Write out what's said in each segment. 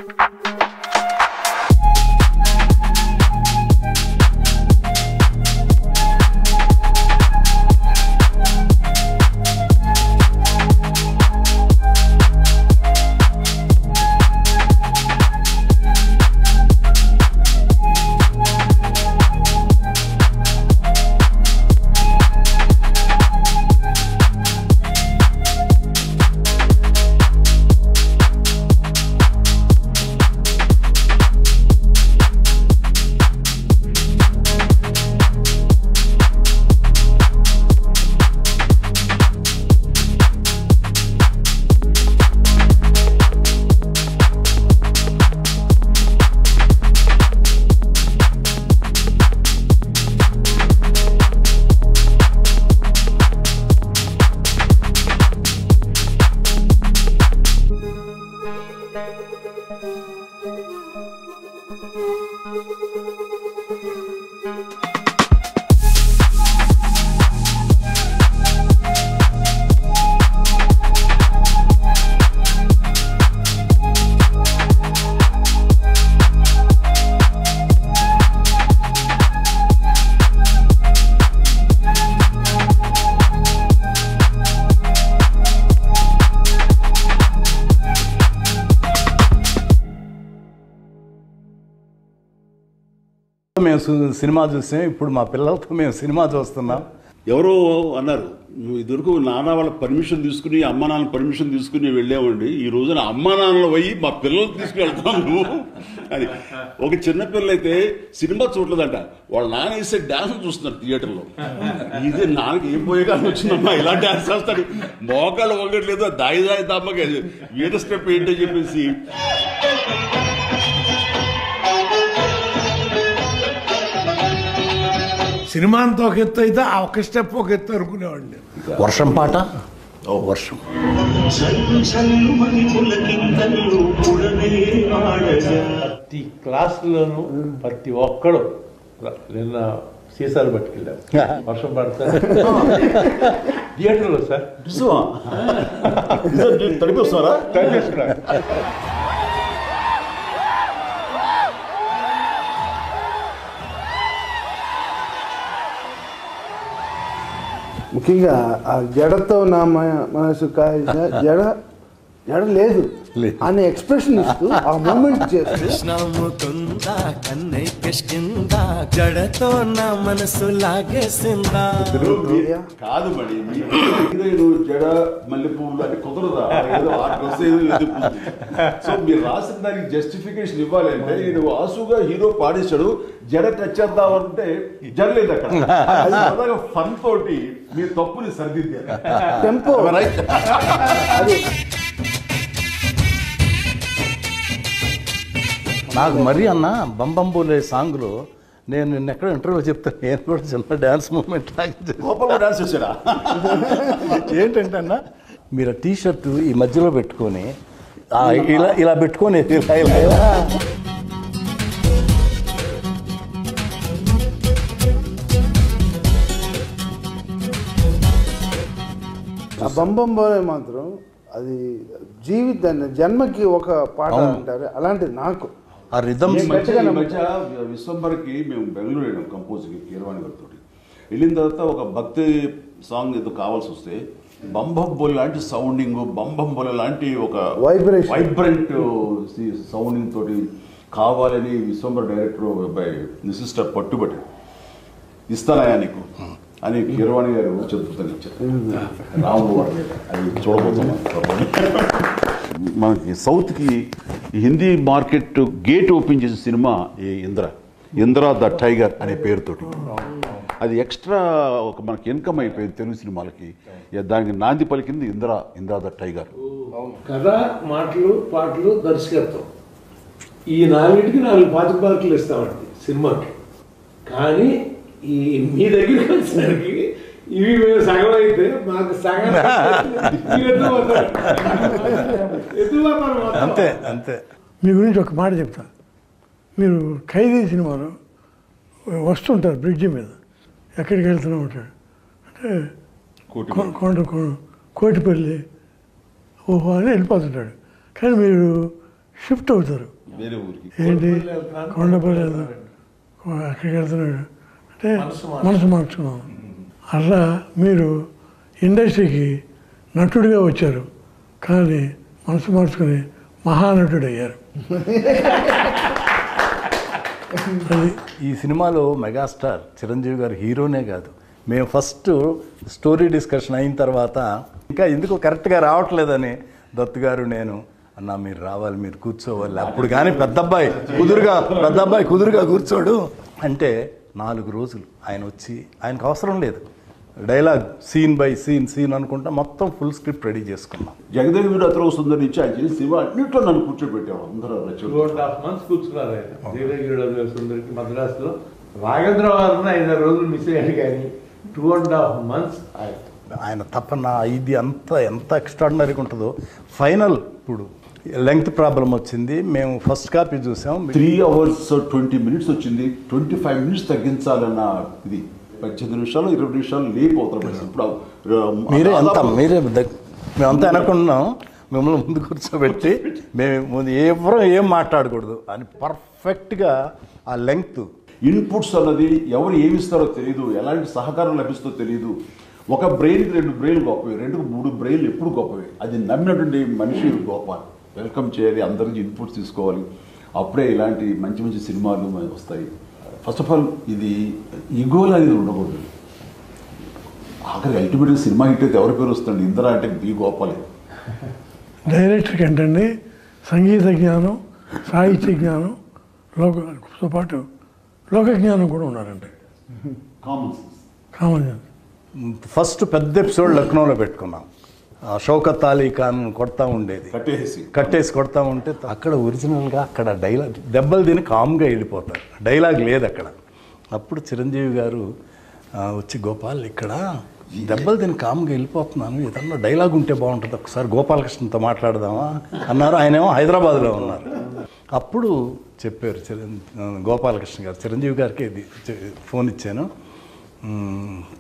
మేము సినిమా చూసాం, ఇప్పుడు మా పిల్లలతో మేము సినిమా చూస్తున్నాం. ఎవరో అన్నారు, నువ్వు ఇదివరకు నాన్న వాళ్ళ పర్మిషన్ తీసుకుని అమ్మ నాన్న పర్మిషన్ తీసుకుని వెళ్ళామండి, ఈ రోజున అమ్మ నాన్నలు పోయి మా పిల్లలు తీసుకువెళ్తాం నువ్వు అని. ఒక చిన్న పిల్లలు అయితే సినిమా చూడలేదంట, వాళ్ళ నాన్న వేసే డాన్స్ చూస్తున్నారు థియేటర్లో. ఇది నాన్నకి ఏం పోయేగానే వచ్చిందమ్మా, ఇలా డాన్స్ చేస్తాడు, మోకాళ్ళు వంగట్లేదు, దాయి దాయి దమ్మకి వీట స్టెప్ ఏంటని చెప్పేసి. సినిమా అంతా ఒక ఎత్తు అయితే ఆ ఒక్క స్టెప్ ఒక ఎత్తు అనుకునేవాడిని. వర్షం పాట, వర్షం ప్రతి క్లాసులోనూ ప్రతి ఒక్కడు నిన్న సీసాలు పట్టుకెళ్ళారు, వర్షం పడతారు థియేటర్లో సార్. తడిపిస్తారా? ముఖ్యంగా ఆ జడతో నా మనసు కాయ జడ జడ లేదు అనే ఎక్స్ప్రెషన్ ఇస్తూ ఆ మూమెంట్ చేస్తూ జడతో నా మనసు లాగేసిందా. కాదు మరి జడ మల్లె పువ్వులు అంటే కుదరదా, ఏదో ఆ డ్రెస్ ఏదో. సో మీరు రాసిన దానికి జస్టిఫికేషన్ ఇవ్వాలి అంటే, నేను ఆసుగా హీరో పాడేశాడు, జడ టచ్ చేద్దామంటే జడలేదు అక్కడ. ఫన్ తోటి మీ తప్పుని సరిదిద్దారు. టెంపో అది నాకు మరీ అన్న బంబంబోలే సాంగ్లో నేను నిన్న ఎక్కడ ఇంటర్వ్యూ చెప్తాను, నేను కూడా చిన్న డ్యాన్స్ మూమెంట్ డాన్స్ చేశాడా ఏంటంటే అన్న, మీరు టీ షర్ట్ ఈ మధ్యలో పెట్టుకొని ఇలా ఇలా పెట్టుకొని ఆ బంబంబోలే మాత్రం అది జీవితాన్ని జన్మకి ఒక పాట అంటారు, అలాంటిది నాకు ఆ రిథమ్. ఈ మధ్య విశ్వంబర్కి మేము బెంగళూరు వెళ్ళాం కంపోజ్కి, కీరవాణి గారితో. వెళ్ళిన తర్వాత ఒక భక్తి సాంగ్ ఏదో కావాల్సి వస్తే బంబంబోలే లాంటి సౌండింగ్, బంబంబోలే లాంటి ఒక వైబ్రెంట్ సౌండింగ్ తోటి కావాలని విశ్వంబర్ డైరెక్టర్ బై సిస్టర్ పట్టుబట్టి ఇస్తానయా నీకు అని కీరవాణి గారు చతుర్థాన్ని ఇచ్చారు. రాముడు అది చూడబోతున్నాం. మనకి సౌత్కి హిందీ మార్కెట్ గేట్ ఓపెన్ చేసిన సినిమా ఈ ఇంద్ర ద టైగర్ అనే పేరుతోటి. అది ఎక్స్ట్రా ఒక మనకి ఇన్కమ్ అయిపోయింది తెలుగు సినిమాలకి. దానికి నాంది పలికింది ఇంద్ర ద టైగర్. కథ, మాటలు, పాటలు, దర్శకత్వం, ఈ నాలుగిటికి 4 పాతిక ఇస్తామండి సినిమాకి. కానీ ఈ మీ దగ్గరికి వచ్చేసరికి ఇవి మేము సగం అయితే మాకు సగం అంతే అంతే. మీ గురించి ఒక మాట చెప్తా. మీరు ఖైదీ సినిమాలో వస్తుంటారు బ్రిడ్జి మీద, ఎక్కడికి వెళ్తూనే ఉంటాడు అంటే కోటిపల్లి ఓహో అని వెళ్ళిపోతుంటాడు. కానీ మీరు షిఫ్ట్ అవుతారు. వేరే ఊరికి. ఏంటి కొండపల్లి వెళ్తాడు, అక్కడికి వెళ్తున్నాడు అంటే మనసు మార్చుకున్నాం. అట్లా మీరు ఇండస్ట్రీకి నటుడిగా వచ్చారు, కానీ మనసు మార్చుకుని మహానటుడు అయ్యారు. అది ఈ సినిమాలో మెగాస్టార్ చిరంజీవి గారు హీరోనే కాదు. మేము ఫస్ట్ స్టోరీ డిస్కషన్ అయిన తర్వాత ఇంకా ఎందుకు కరెక్ట్గా రావట్లేదని దత్తు గారు నేను అన్నా మీరు రావాలి, మీరు కూర్చోవాలి, అప్పుడు కానీ పెద్దబ్బాయి కుదురుగా కూర్చోడు అంటే 4 రోజులు ఆయన వచ్చి, ఆయనకు అవసరం లేదు డైలాగ్, సీన్ బై సీన్ అనుకుంటా మొత్తం ఫుల్ స్క్రిప్ట్ రెడీ చేసుకున్నాం. జగదేవి వీడు అతను సుందరి నుంచి ఆయన చేసి సినిమా అన్నింటిలో నన్ను కూర్చోబెట్టాము. అందరూ 2.5 months కూర్చున్నారు ఆయన జగదేవి సుందరికి మద్రాసులో. రాఘవేంద్ర వారిని 5 రోజులు మిస్ అయ్యాడు, కానీ 2.5 months ఆయన తపన ఇది అంతా ఎంత ఎక్స్ట్రాడినరీగా ఉంటుందో. ఫైనల్ ఇప్పుడు లెంగ్త్ ప్రాబ్లం వచ్చింది, మేము ఫస్ట్ కాపీ చూసాం. 3 hours 20 minutes వచ్చింది. 25 minutes తగ్గించాలన్న ఇది 18 నిమిషాలు 20 నిమిషాలు లేపు అవుతారు. ఇప్పుడు మేమంతా అనుకున్నాం మిమ్మల్ని ముందు కూర్చోబెట్టి మేము ఎవరో ఏం మాట్లాడకూడదు అని పర్ఫెక్ట్గా ఆ లెంగ్త్. ఇన్పుట్స్ అన్నది ఎవరు ఏమి ఇస్తారో తెలియదు, ఎలాంటి సహకారం లభిస్తుందో తెలియదు. ఒక బ్రెయిన్కి 2 బ్రెయిన్లు గొప్పవి, 2కు 3 బ్రెయిన్లు ఎప్పుడు గొప్పవి. అది నమ్మినటువంటి మనిషి గొప్ప. వెల్కమ్ చేయాలి, అందరికి ఇన్పుట్స్ తీసుకోవాలి, అప్పుడే ఇలాంటి మంచి మంచి సినిమాలు వస్తాయి. ఫస్ట్ ఆఫ్ ఆల్ ఇది ఈగోలు అనేది ఉండకూడదు. ఆఖరి అల్టిమేట్గా సినిమా హిట్ అయితే ఎవరి పేరు వస్తుంది? ఇందిరా అంటే బి గోపాలే. డైరెక్టర్కి ఏంటండి సంగీత జ్ఞానం, సాహిత్య జ్ఞానం, లోకతో పాటు లోక జ్ఞానం కూడా ఉన్నారండి. Common sense. ఫస్ట్ పెద్ద ఎపిసోడ్ లక్నోలో పెట్టుకున్నాం. షౌకత్ అలీ ఖాన్ కొడతా ఉండేది, కట్టేసి కొడతా ఉంటే అక్కడ ఒరిజినల్గా అక్కడ డైలాగ్ దెబ్బలు తిని కామ్గా వెళ్ళిపోతారు, డైలాగ్ లేదు అక్కడ. అప్పుడు చిరంజీవి గారు వచ్చి గోపాల్ ఇక్కడ దెబ్బలు తిని కామ్గా వెళ్ళిపోతున్నాను, ఏదన్నా డైలాగ్ ఉంటే బాగుంటుంది, ఒకసారి గోపాలకృష్ణతో మాట్లాడదామా అన్నారు. ఆయనేమో హైదరాబాద్లో ఉన్నారు. అప్పుడు చెప్పారు గోపాలకృష్ణ గారు, చిరంజీవి గారికి ఇది ఫోన్ ఇచ్చాను,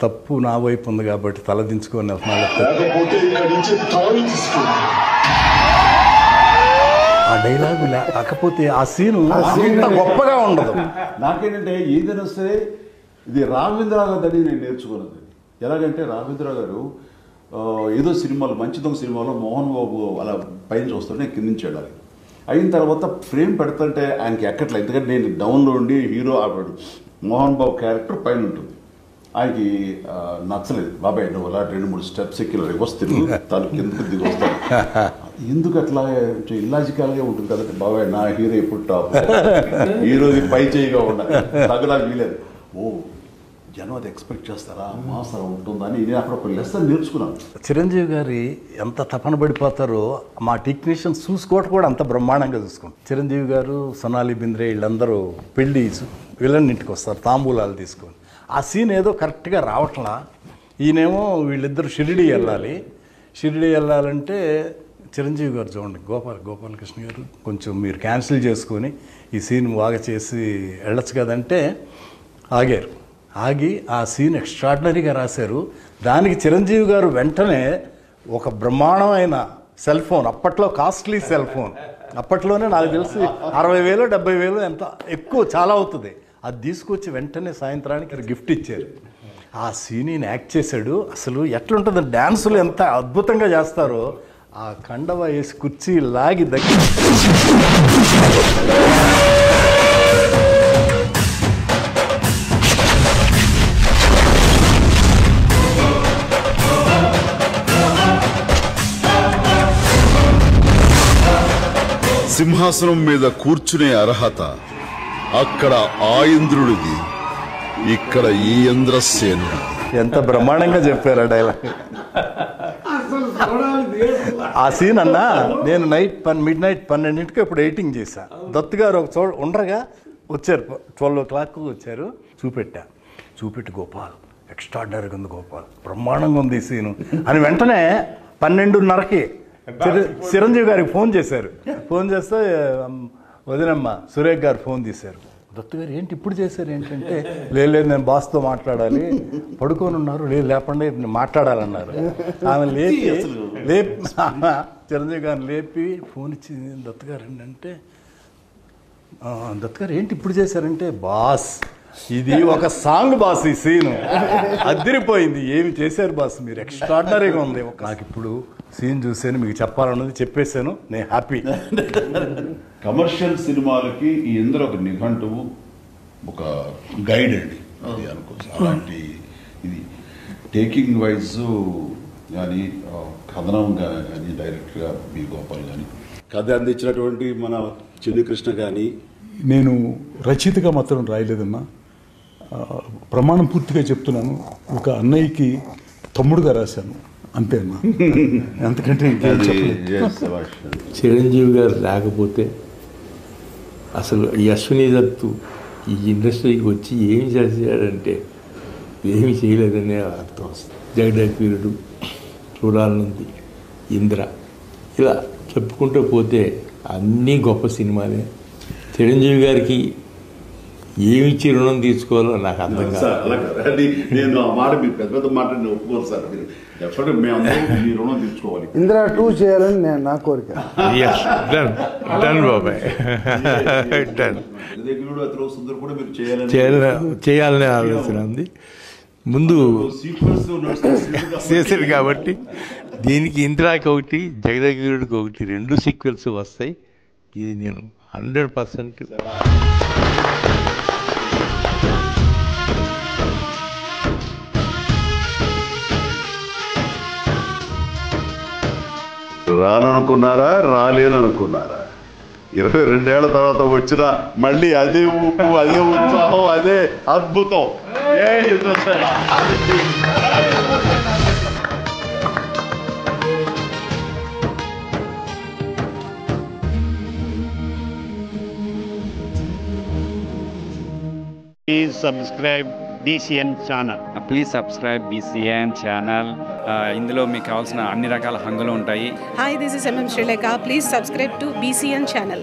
తప్పు నా వైపు ఉంది కాబట్టి తలదించుకొని ఆ డైలాగు లేకపోతే ఆ సీను గొప్పగా ఉండదు. నాకేంటంటే ఏదైనా సరే ఇది రాఘవేంద్రరావు గారిని నేను నేర్చుకున్నది. ఎలాగంటే రాఘవేంద్రరావు గారు ఏదో సినిమాలో మంచి దొంగ సినిమాలో మోహన్ బాబు అలా పైన చూస్తుంటే నేను కింద నుంచి వెళ్ళాలి. అయిన తర్వాత ఫ్రేమ్ పెడుతుంటే ఆయనకి ఎక్కట్లేదు, ఎందుకంటే నేను డౌన్లో ఉండి హీరో ఆపాడు, మోహన్ బాబు క్యారెక్టర్ పైన ఉంటుంది. ఆయనకి నచ్చలేదు. బాబాయ్ నువ్వు అలా 2-3 స్టెప్స్ ఎక్కి వస్తుంది, తను కిందకి దిగి వస్తాను. ఎందుకు అట్లా ఇల్లాజికల్గా ఉంటుంది కదండి. బాబాయ్ నా హీరో ఎప్పుడు టాప్, హీరోది పై చేయిగా ఉండాలి, తగ్గడానికి వీలేదు. ఓ జనం అది ఎక్స్పెక్ట్ చేస్తారా, మాసరా ఉంటుందని నేను అక్కడ ఒక లెసన్ నేర్చుకున్నాను. చిరంజీవి గారి ఎంత తపన పడిపోతారో మా టెక్నీషియన్స్ చూసుకోవటం కూడా అంత బ్రహ్మాండంగా చూసుకుంటాం. చిరంజీవి గారు, సొనాలి బింద్రే వీళ్ళందరూ పెళ్ళి వీళ్ళని ఇంటికి వస్తారు తాంబూలాలు తీసుకొని. ఆ సీన్ ఏదో కరెక్ట్గా రావట్లా. ఈయనేమో వీళ్ళిద్దరు షిరిడి వెళ్ళాలంటే చిరంజీవి గారు చూడండి, గోపాలకృష్ణ గారు కొంచెం మీరు క్యాన్సిల్ చేసుకొని ఈ సీన్ బాగా చేసి వెళ్ళొచ్చు కదంటే ఆగి ఆ సీన్ ఎక్స్ట్రాడినరీగా రాశారు. దానికి చిరంజీవి గారు వెంటనే ఒక బ్రహ్మాండమైన సెల్ ఫోన్, అప్పట్లో కాస్ట్లీ సెల్ ఫోన్, అప్పట్లోనే నాకు తెలిసి 60,000 70,000 ఎంత ఎక్కువ చాలా అవుతుంది, అది తీసుకొచ్చి వెంటనే సాయంత్రానికి గిఫ్ట్ ఇచ్చారు. ఆ సీన్ యాక్ట్ చేశాడు. అసలు ఎట్లుంటుంది, డ్యాన్సులు ఎంత అద్భుతంగా చేస్తారో. ఆ కండవ వేసి కుర్చీ లాగి దగ్గర సింహాసనం మీద కూర్చునే అర్హత అక్కడ ఆ ఇంద్రుడిది, ఇక్కడ ఈ ఇంద్రసేనుడు. ఎంత బ్రహ్మాండంగా చెప్పారు ఆ డైలాగ్. ఆ సీన్ అన్నా నేను మిడ్ నైట్ 12ంటికి ఇప్పుడు ఎడిటింగ్ చేశా. దత్తు గారు ఒక చోట ఉండగా వచ్చారు, 12 o'clock వచ్చారు. చూపెట్టి గోపాల్ ఎక్స్ట్రాడినరీగా ఉంది, గోపాల్ బ్రహ్మాండంగా ఉంది ఈ సీను అని వెంటనే 12:30కి చిరంజీవి గారికి ఫోన్ చేశారు. ఫోన్ చేస్తే వదినమ్మ సురేఖ్ గారు ఫోన్ తీశారు, దత్తు గారు ఏంటి ఇప్పుడు చేశారు ఏంటంటే, లేదు నేను బాస్తో మాట్లాడాలి, పడుకొని ఉన్నారు, లేదు లేకుండా మాట్లాడాలన్నారు. ఆమె లేపి చిరంజీవి గారిని లేపి ఫోన్ ఇచ్చింది, దత్తు గారు ఏంటంటే, దత్తు గారు ఏంటి ఇప్పుడు చేశారంటే, బాస్ ఇది ఒక సాంగ్ బాస్, ఈ సీను అదిరిపోయింది, ఏమి చేశారు బాస్ మీరు, ఎక్స్ట్రాడినరీగా ఉంది. నాకు ఇప్పుడు సీన్ చూసాను, మీకు చెప్పాలన్నది చెప్పేశాను, నేను హ్యాపీ. కమర్షియల్ సినిమాలకి ఈ ఇందులో ఒక నిఘంటువు, ఒక గైడ్ అండి అది అనుకోవచ్చు. అలాంటి ఇది టేకింగ్ వైజ్ కానీ, కథనం కానీ, డైరెక్ట్గా బి గోపాల్ కానీ, కథ అందించినటువంటి మన చిన్ని కృష్ణ కానీ. నేను రచయితగా మాత్రం రాయలేదమ్మా, ప్రమాణం పూర్తిగా చెప్తున్నాను, ఒక అన్నయ్యకి తమ్ముడుగా రాశాను అంతే అమ్మా, అంతకంటే చిరంజీవి గారు లేకపోతే అసలు ఈ అశ్విని దత్తు ఈ ఇండస్ట్రీకి వచ్చి ఏమి చేశాడంటే ఏమి చేయలేదనే అర్థం వస్తుంది. జగదేకవీరుడు, చూడాలనుంది, ఇంద్ర, ఇలా చెప్పుకుంటూ పోతే అన్నీ గొప్ప సినిమాలే. చిరంజీవి గారికి ఏమిచ్చి రుణం తీసుకోవాలో నాకు అర్థం కాదు. నేను ఆ మాట మీరు పెద్ద పెద్ద మాట ఒప్పుకోరు సార్, మీరు డెఫినెట్ మేము మీ రుణం తీర్చుకోవాలి. ఇందిరా 2 చేయాలని నేను నా కోరిక. డన్ బాబాయ్, డన్. సుందర్ కూడా మీరు చేయాలనే ఆలోచన ఉంది. ముందు చేశారు కాబట్టి దీనికి ఇందిరాకి ఒకటి, జగదేకవీరుడికి ఒకటి, 2 సీక్వెల్స్ వస్తాయి. ఇది నేను 100% రాననుకున్నారా, రాలేననుకున్నారా, 22 ఏళ్ల తర్వాత వచ్చిన మళ్ళీ అదే ఊపు, అదే ఉత్సాహం, అదే అద్భుతం. Please subscribe BCN channel. Please subscribe BCN channel. ఇందులో మీకు కావాల్సిన అన్ని రకాల హంగులు ఉంటాయి. Hi, this is MM Sri Lanka. Please subscribe to BCN channel.